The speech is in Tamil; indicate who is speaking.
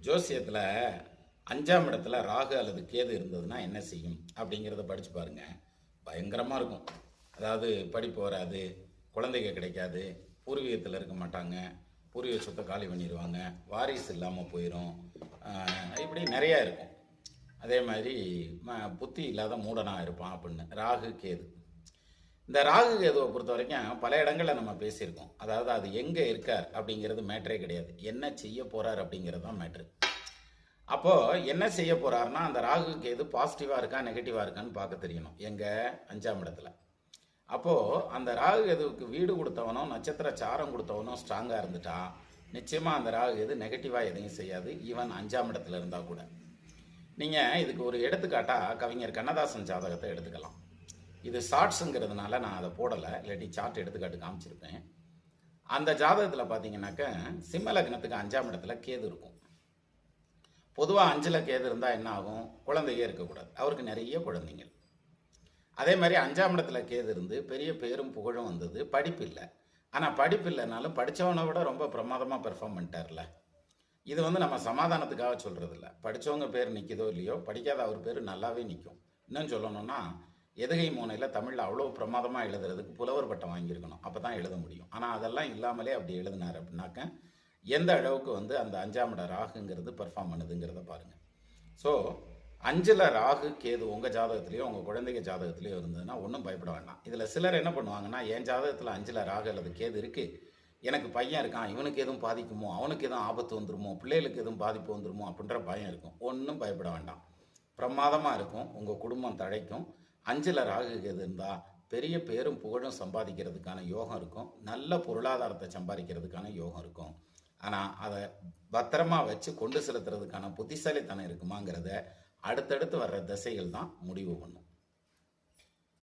Speaker 1: ஜோசியத்தில் 5ஆம் இடத்துல ராகு அல்லது கேது இருந்ததுன்னா என்ன செய்யும் அப்படிங்கிறத படித்து பாருங்க. பயங்கரமாக இருக்கும். அதாவது படிப்பு வராது, குழந்தைங்க கிடைக்காது, பூர்வீகத்தில் இருக்க மாட்டாங்க, பூர்வீக சொத்தை காலி பண்ணிடுவாங்க, வாரிசு இல்லாமல் போயிடும், இப்படி நிறையா இருக்கும். அதே மாதிரி புத்தி இல்லாத மூடனாக இருப்பான் அப்படின்னு. ராகு கேது, இந்த ராகு கேதுவை பொறுத்த வரைக்கும் பல இடங்களில் நம்ம பேசியிருக்கோம். அதாவது அது எங்கே இருக்கார் அப்படிங்கிறது மேட்ரே கிடையாது, என்ன செய்ய போகிறார் அப்படிங்கிறது தான் மேட்ரு. அப்போது என்ன செய்ய போகிறாருன்னா, அந்த ராகு கேது பாசிட்டிவாக இருக்கா நெகட்டிவாக இருக்கான்னு பார்க்க தெரியணும். எங்கள் 5ஆம் இடத்துல. அப்போது அந்த ராகு கேதுவுக்கு வீடு கொடுத்தவனோ நட்சத்திர சாரம் கொடுத்தவனோ ஸ்ட்ராங்காக இருந்துட்டா நிச்சயமாக அந்த ராகு கேது நெகட்டிவாக எதையும் செய்யாது, ஈவன் 5ஆம் இடத்துல இருந்தால் கூட. நீங்கள் இதுக்கு ஒரு எடுத்துக்காட்டாக கவிஞர் கண்ணதாசன் ஜாதகத்தை எடுத்துக்கலாம். இது ஷார்ட்ஸுங்கிறதுனால நான் அதை போடலை, இல்லாட்டி சார்ட் எடுத்துக்காட்டு காமிச்சிருப்பேன். அந்த ஜாதகத்தில் பார்த்தீங்கன்னாக்க சிம்ம லக்னத்துக்கு 5ஆம் இடத்துல கேது இருக்கும். பொதுவாக 5ல் கேது இருந்தால் என்ன ஆகும்? குழந்தையே இருக்கக்கூடாது, அவருக்கு நிறைய குழந்தைங்கள். அதே மாதிரி 5ஆம் இடத்துல கேது இருந்து பெரிய பேரும் புகழும் வந்தது. படிப்பு இல்லை, ஆனால் படிப்பு இல்லைனாலும் படித்தவனை விட ரொம்ப பிரமாதமாக பெர்ஃபார்ம் பண்ணிட்டார்ல. இது நம்ம சமாதானத்துக்காக சொல்கிறது இல்லை. படித்தவங்க பேர் நிற்கிதோ இல்லையோ, படிக்காத அவர் பேர் நல்லாவே நிற்கும். இன்னும் சொல்லணும்னா எதுகை மோனையில் தமிழில் அவ்வளோ பிரமாதமாக எழுதுறதுக்கு புலவர் பட்டம் வாங்கியிருக்கணும், அப்போ தான் எழுத முடியும். ஆனால் அதெல்லாம் இல்லாமலே அப்படி எழுதினார் அப்படின்னாக்க எந்த அளவுக்கு அந்த 5ஆம் இட ராகுங்கிறது பெர்ஃபார்ம் பண்ணுதுங்கிறத பாருங்கள். ஸோ 5ல் ராகு கேது உங்கள் ஜாதகத்துலேயோ உங்கள் குழந்தைங்க ஜாதகத்துலேயோ இருந்ததுன்னா ஒன்றும் பயப்பட வேண்டாம். இதில் சிலர் என்ன பண்ணுவாங்கன்னா, என் ஜாதகத்தில் 5ல் ராகு அல்லது கேது இருக்குது, எனக்கு பையன் இருக்கான், இவனுக்கு எதுவும் பாதிக்குமோ, அவனுக்கு எதுவும் ஆபத்து வந்துருமோ, பிள்ளைகளுக்கு எதுவும் பாதிப்பு வந்துருமோ அப்படின்ற பயம் இருக்கும். ஒன்றும் பயப்பட வேண்டாம், பிரமாதமாக இருக்கும். உங்கள் குடும்பம் தழைக்கும். 5ல் ராகு கேது இருந்தால் பெரிய பேரும் புகழும் சம்பாதிக்கிறதுக்கான யோகம் இருக்கும், நல்ல பொருளாதாரத்தை சம்பாதிக்கிறதுக்கான யோகம் இருக்கும். ஆனால் அதை பத்திரமா வச்சு கொண்டு செலுத்துறதுக்கான புத்திசாலித்தனம் இருக்குமாங்கிறத அடுத்தடுத்து வர்ற திசைகள் தான் முடிவு பண்ணும்.